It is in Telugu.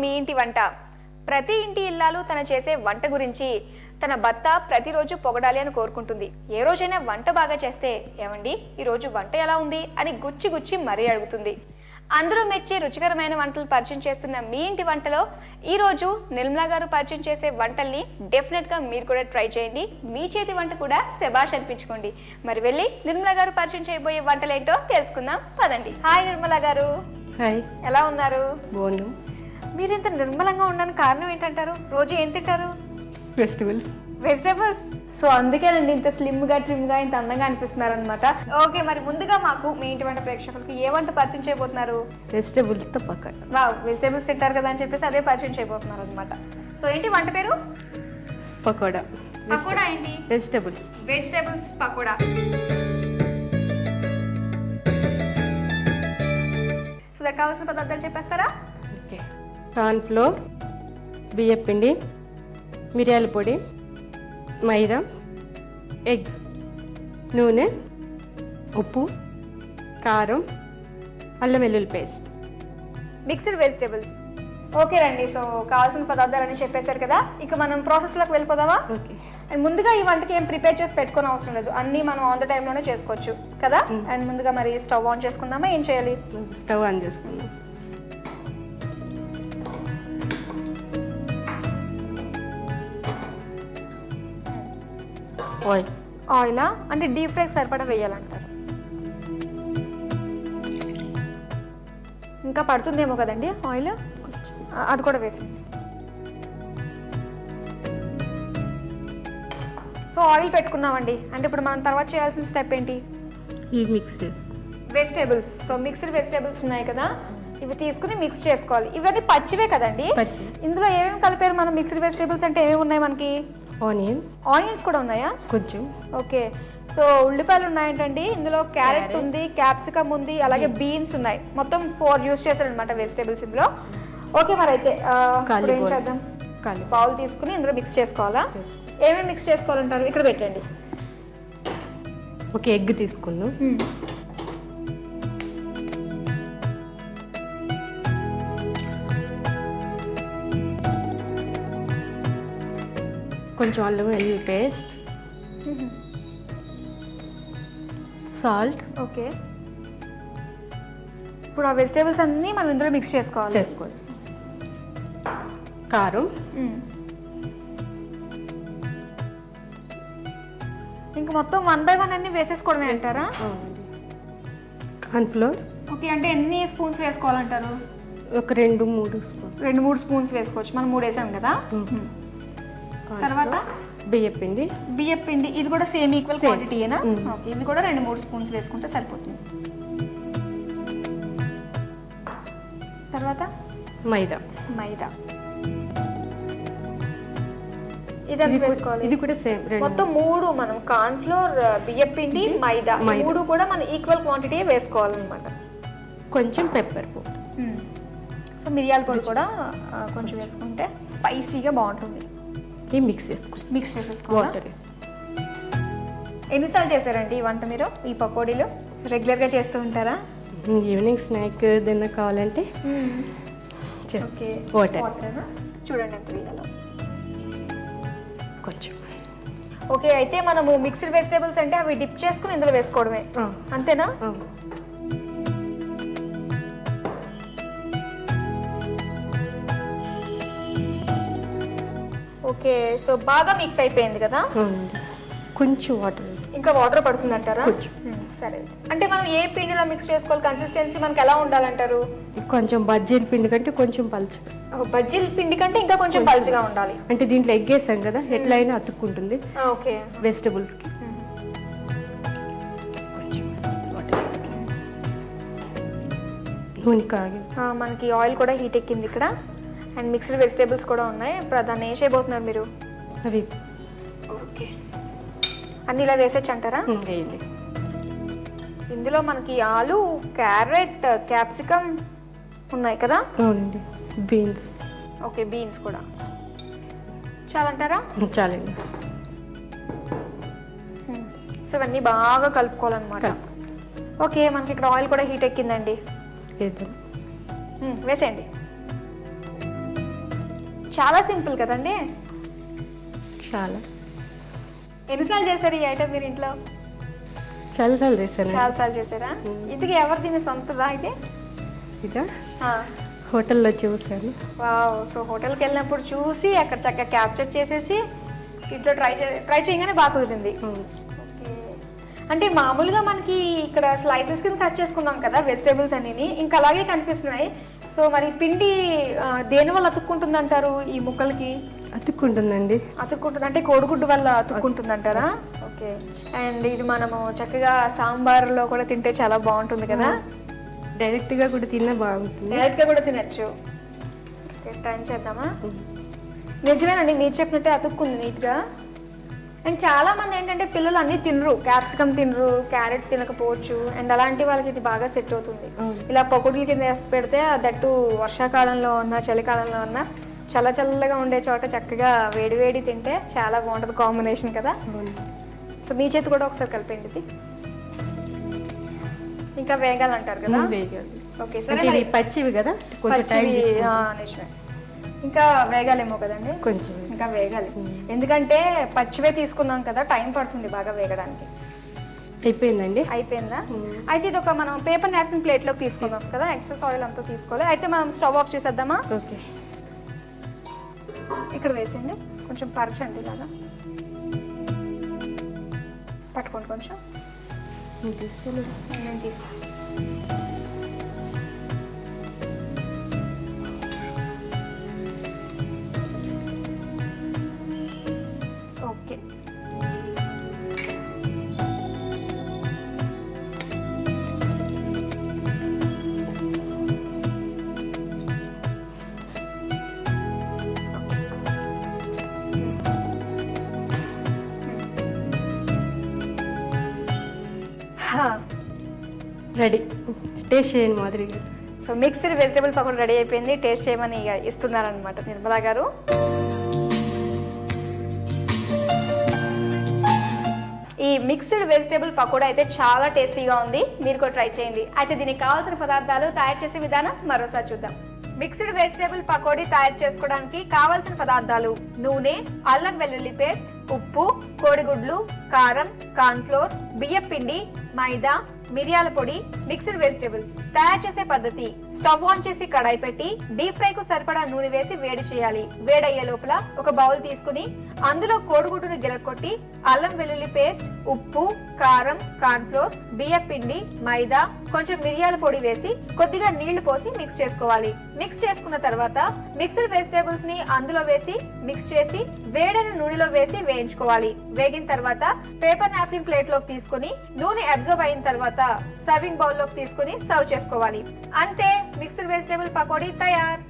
మీ ఇంటి వంట. ప్రతి ఇంటి ఇల్లాలు తన చేసే వంట గురించి తన భర్త ప్రతిరోజు పొగడాలి అని కోరుకుంటుంది. ఏ రోజైనా వంట బాగా చేస్తే ఏమండి ఈరోజు వంట ఎలా ఉంది అని గుచ్చి గుచ్చి మరీ అడుగుతుంది. అందరూ మెచ్చే రుచికరమైన వంటలు పరిచయం చేస్తున్న మీ ఇంటి వంటలో ఈ రోజు నిర్మలా గారు పరిచయం చేసే వంటల్ని డెఫినెట్ గా మీరు కూడా ట్రై చేయండి. మీ చేతి వంట కూడా శభాష్ అనిపించుకోండి. మరి వెళ్ళి నిర్మలా గారు పరిచయం చేయబోయే వంటలు ఏంటో తెలుసుకుందాం పదండి. హాయ్ నిర్మలా గారు. హాయ్, ఎలా ఉన్నారు? బాగున్నాం. మీరు ఇంత నిర్మలంగా ఉండడానికి కారణం ఏంటంటారు? రోజు ఏం తింటారు? వెజిటేబుల్స్. సో అందుకేనండి ఇంత స్లిమ్ గా ట్రిమ్ గా ఇంత అందంగా అనిపిస్తున్నారు అనమాట. ఓకే, మరి ముందుగా మాకు మీ ఇంటి వంట ప్రేక్షకులకు ఏ వంట పరిచయం చేయబోతున్నారు? వెజిటేబుల్స్ తో పకోడా. వావ్, వెజిటేబుల్స్ తింటారు కదా అని చెప్పేసి అదే పరిచయం చేయబోతున్నారు అనమాట. సో ఏంటి వంట పేరు? పకోడా. పకోడా ఏంటి? వెజిటేబుల్స్ పకోడా. సో దానికి కావాల్సిన పదార్థాలు చెప్పేస్తారా? ఓకే, కార్న్ ఫ్లోర్, బియ్యం పిండి, మిరియాల పొడి, మైదా, ఎగ్, నూనె, ఉప్పు, కారం, అల్లం వెల్లుల్లి పేస్ట్, మిక్స్డ్ వెజిటేబుల్స్. ఓకే రండి, సో కావాల్సిన పదార్థాలన్నీ చెప్పేశారు కదా, ఇక మనం ప్రాసెస్లోకి వెళ్ళిపోదామా? ఓకే. అండ్ ముందుగా ఈ వంటకి ఏం ప్రిపేర్ చేసి పెట్టుకోని అవసరం లేదు, అన్నీ మనం ఆన్ ద టైంలోనే చేసుకోవచ్చు కదా. అండ్ ముందుగా మరి స్టవ్ ఆన్ చేసుకుందామా? ఏం చేయాలి? స్టవ్ ఆన్ చేసుకుందాం. ఆయిలా అంటే డీప్ ఫ్రైకి సరిపడా వేయాలంటారు. ఇంకా పడుతుందేమో కదండి ఆయిల్, అది కూడా వేసింది. సో ఆయిల్ పెట్టుకున్నామండి. అంటే ఇప్పుడు మనం తర్వాత చేయాల్సిన స్టెప్ ఏంటి? ఇవి మిక్స్ చేసుకో. వెజిటేబుల్స్. సో మిక్స్డ్ వెజిటేబుల్స్ ఉన్నాయి కదా, ఇవి తీసుకుని మిక్స్ చేసుకోవాలి. ఇవన్నీ పచ్చివే కదండి. ఇందులో ఏమేమి కలిపారు మనం? మిక్స్డ్ వెజిటేబుల్స్ అంటే ఏమేమి ఉన్నాయి మనకి? ఆనియన్స్ కూడా ఉన్నాయా? కొంచెం. ఓకే, సో ఉల్లిపాయలు ఉన్నాయంటండి, ఇందులో క్యారెట్ ఉంది, క్యాప్సికమ్ ఉంది, అలాగే బీన్స్ ఉన్నాయి. మొత్తం 4 యూస్ చేశారనమాట వెజిటేబుల్స్ ఇందులో. ఓకే, మరి అయితే ఏం చేద్దాం? బౌల్ తీసుకుని ఇందులో మిక్స్ చేసుకోవాలా? ఏమేమి మిక్స్ చేసుకోవాలంటారు? ఇక్కడ పెట్టండి. ఓకే, ఎగ్ తీసుకుందాం. కొంచెం అల్లం వెల్లుల్లి పేస్ట్, సాల్ట్. ఓకే, ఇప్పుడు ఆ వెజిటేబుల్స్ అన్నీ మనం ఇందులో మిక్స్ చేసుకోవాలి. కారం, ఇంకా మొత్తం 1 by 1 అన్ని వేసేసుకోవడమే అంటారా? Corn flour. ఓకే, అంటే ఎన్ని స్పూన్స్ వేసుకోవాలంటారు? ఒక 2-3 స్పూన్స్. 2-3 స్పూన్స్ వేసుకోవచ్చు, మనం 3 వేసాం కదా. తర్వాత బియ్యం పిండి. ఇది కూడా సేమ్ ఈక్వల్ క్వాంటిటీయేనా? ఓకే, ఇది కూడా 2-3 స్పూన్స్ వేసుకుంటే సరిపోతుంది. తర్వాత మైదా. ఇది వేసుకోవాలి. ఇది కూడా సేమ్. మొత్తం 3 మనం కార్న్ ఫ్లోర్, బియ్యం పిండి, మైదా 3 కూడా మనం ఈక్వల్ క్వాంటిటీ వేసుకోవాలన్నమాట. కొంచెం పెప్పర్ పౌడర్. సో మిరియాల పొడి కూడా కొంచెం వేసుకుంటే స్పైసీగా బాగుంటుంది. మిక్స్ చేసేసుకోవాలి. ఎన్నిసార్లు చేశారండి ఈ వంట మీరు? ఈ పకోడీలు రెగ్యులర్గా చేస్తూ ఉంటారా? ఈవినింగ్ స్నాక్ ఏదైనా కావాలంటే ఓకే. వాటర్ చూడండి ఎంత వేయాలో కొంచెం. ఓకే, అయితే మనము మిక్స్డ్ వెజిటేబుల్స్ అంటే అవి డిప్ చేసుకుని ఇందులో వేసుకోవడమే అంతేనా? ఓకే, సో బాగా మిక్స్ అయిపోయింది కదా. కొంచెం వాటర్. ఇంకా వాటర్ పడుతుంది అంటారా? సరే, అంటే మనం ఏ పిండిలో మిక్స్ చేసుకోవాలి? కన్సిస్టెన్సీ మనకి ఎలా ఉండాలంటారు? కొంచెం బజ్జీల పిండి కంటే కొంచెం పలుచగా. బజ్జీల పిండి కంటే ఇంకా కొంచెం పలుచగా ఉండాలి. అంటే దీంట్లో ఎగ్ వేసాం కదా, ఎట్లా అయినా అతుక్కుంటుంది. ఓకే, వెజిటబుల్స్ కి. నూనె కాగి మనకి ఆయిల్ కూడా హీట్ ఎక్కింది ఇక్కడ. అండ్ మిక్స్డ్ వెజిటేబుల్స్ కూడా ఉన్నాయి. ఇప్పుడు దాన్ని ఏం చేయబోతున్నారు మీరు? అవి ఓకే, అన్ని ఇలా వేసేచ్చు అంటారా? ఇందులో మనకి ఆలు, క్యారెట్, క్యాప్సికమ్ ఉన్నాయి కదా. అవునండి, బీన్స్. ఓకే, బీన్స్ కూడా చాలంటారా? చాలండి. సో ఇవన్నీ బాగా కలుపుకోవాలన్నమాట. ఓకే, మనకి ఇక్కడ ఆయిల్ కూడా హీట్ ఎక్కిందండి. వేసేయండి. చాలా సింపుల్ కదండి. చాలా ఎన్నిసార్లు చేశారు ఈ ఐటమ్ మీరు ఇంట్లో? చాలాసార్లు చేశాను. చాలా సార్లు చేశారా? ఇంతకీ ఎవరు తినే సొంతదా అయితే? ఇదా హోటల్లో చూసాను. వావ్. సో హోటల్కి వెళ్ళినప్పుడు చూసి అక్కడ చక్కగా క్యాప్చర్ చేసేసి ఇంట్లో ట్రై చేయగానే బాగా కుదిరింది. ఓకే. అంటే మామూలుగా మనకి ఇక్కడ స్లైసెస్ కింద కట్ చేసుకున్నాం కదా వెజిటేబుల్స్ అన్ని, ఇంకా అలాగే కనిపిస్తున్నాయి. సో మరి పిండి దేని వల్ల అతుక్కుంటుంది అంటారు ఈ ముక్కలకి? అతుక్కుంటుందండి. అతుక్కుంటుంది అంటే కోడిగుడ్డు వల్ల అతుక్కుంటుంది అంటారా? ఓకే. అండ్ ఇది మనము చక్కగా సాంబార్లో కూడా తింటే చాలా బాగుంటుంది కదా. డైరెక్ట్గా కూడా తిన్నా బాగుంటుంది. డైరెక్ట్గా కూడా తినచ్చు. ఓకే, ట్రై చేద్దామా? నిజమేనండి, మీరు చెప్పినట్టే అతుక్కుంది నీట్గా. అండ్ చాలా మంది ఏంటంటే పిల్లలు అన్నీ తినరు, క్యాప్సికమ్ తినరు, క్యారెట్ తినకపోవచ్చు. అండ్ అలాంటి వాళ్ళకి ఇది బాగా సెట్ అవుతుంది. ఇలా పకోడీల కింద వేసి పెడితే దట్టు వర్షాకాలంలో ఉన్న చలికాలంలో ఉన్న చల్ల చల్లగా ఉండే చోట చక్కగా వేడి వేడి తింటే చాలా బాగుంటుంది కాంబినేషన్ కదా. సో మీ చేతి కూడా ఒకసారి కలిపండి ఇది. ఇంకా వేగాలంటారు కదా. వేగాలి. ఓకే అంటే సరే. ఇవి పచ్చివి కదా, కొంచెం టైం నిజమే. ఇంకా వేగాలేమో కదండి. కొంచెం ఇంకా వేగాలి, ఎందుకంటే పచ్చివే తీసుకున్నాం కదా, టైం పడుతుంది బాగా వేగడానికి. అయిపోయిందండి. అయిపోయిందా? అయితే ఇది ఒక మనం పేపర్ నాప్కిన్ ప్లేట్లోకి తీసుకుందాం కదా, ఎక్సెస్ ఆయిల్ అంతా తీసుకోవాలి. అయితే మనం స్టవ్ ఆఫ్ చేసేద్దామా? ఓకే. ఇక్కడ వేసేయండి, కొంచెం పరచండి ఇలాగా పట్టుకోండి. కొంచెం నేను తీస్తాను. ఓకే. రెడీ. టేస్ట్ చేయండి మాదిరి. So mixed vegetable pakodi ready అయిపోయింది. టేస్ట్ చేయమని ఇస్తున్నారనమాట నిర్మలా గారు. ఈ మిక్స్డ్ వెజిటేబుల్ పకోడా అయితే చాలా టేస్టీగా ఉంది, మీరు కూడా ట్రై చేయండి. అయితే దీనికి కావాల్సిన పదార్థాలు, తయారు చేసే విధానం మరోసారి చూద్దాం. మిక్స్డ్ వెజిటేబుల్ పకోడీ తయారు చేసుకోవడానికి కావాల్సిన పదార్థాలు: నూనె, అల్లం వెల్లుల్లి పేస్ట్, ఉప్పు, కోడిగుడ్లు, కారం, కార్న్ఫ్లోర్, బియ్యం పిండి, మైదా, మిరియాల పొడి, మిక్స్డ్ వెజిటేబుల్స్. తయారు చేసే పద్ధతి: స్టవ్ ఆన్ చేసి కడాయి పెట్టి డీప్ ఫ్రై కు సరిపడా నూనె వేసి వేడి చేయాలి. వేడయ్యే లోపల ఒక బౌల్ తీసుకుని అందులో కోడిగుడ్డును గిలకొట్టి అల్లం వెల్లుల్లి పేస్ట్, ఉప్పు, కారం, కార్న్ఫ్లోర్, బియ్యం పిండి, మైదా, కొంచెం మిరియాల పొడి వేసి కొద్దిగా నీళ్లు పోసి మిక్స్ చేసుకోవాలి. మిక్స్ చేసుకున్న తర్వాత మిక్స్డ్ వెజిటేబుల్స్ ని అందులో వేసి మిక్స్ చేసి వేడైన నూనెలో వేసి వేయించుకోవాలి. వేగిన తర్వాత పేపర్ నాప్కిన్ ప్లేట్ లోకి తీసుకుని నూనె అబ్జర్వ్ అయిన తర్వాత సర్వింగ్ బౌల్ లోకి తీసుకుని సర్వ్ చేసుకోవాలి. అంతే, మిక్స్డ్ వెజిటేబుల్ పకోడీ తయారు.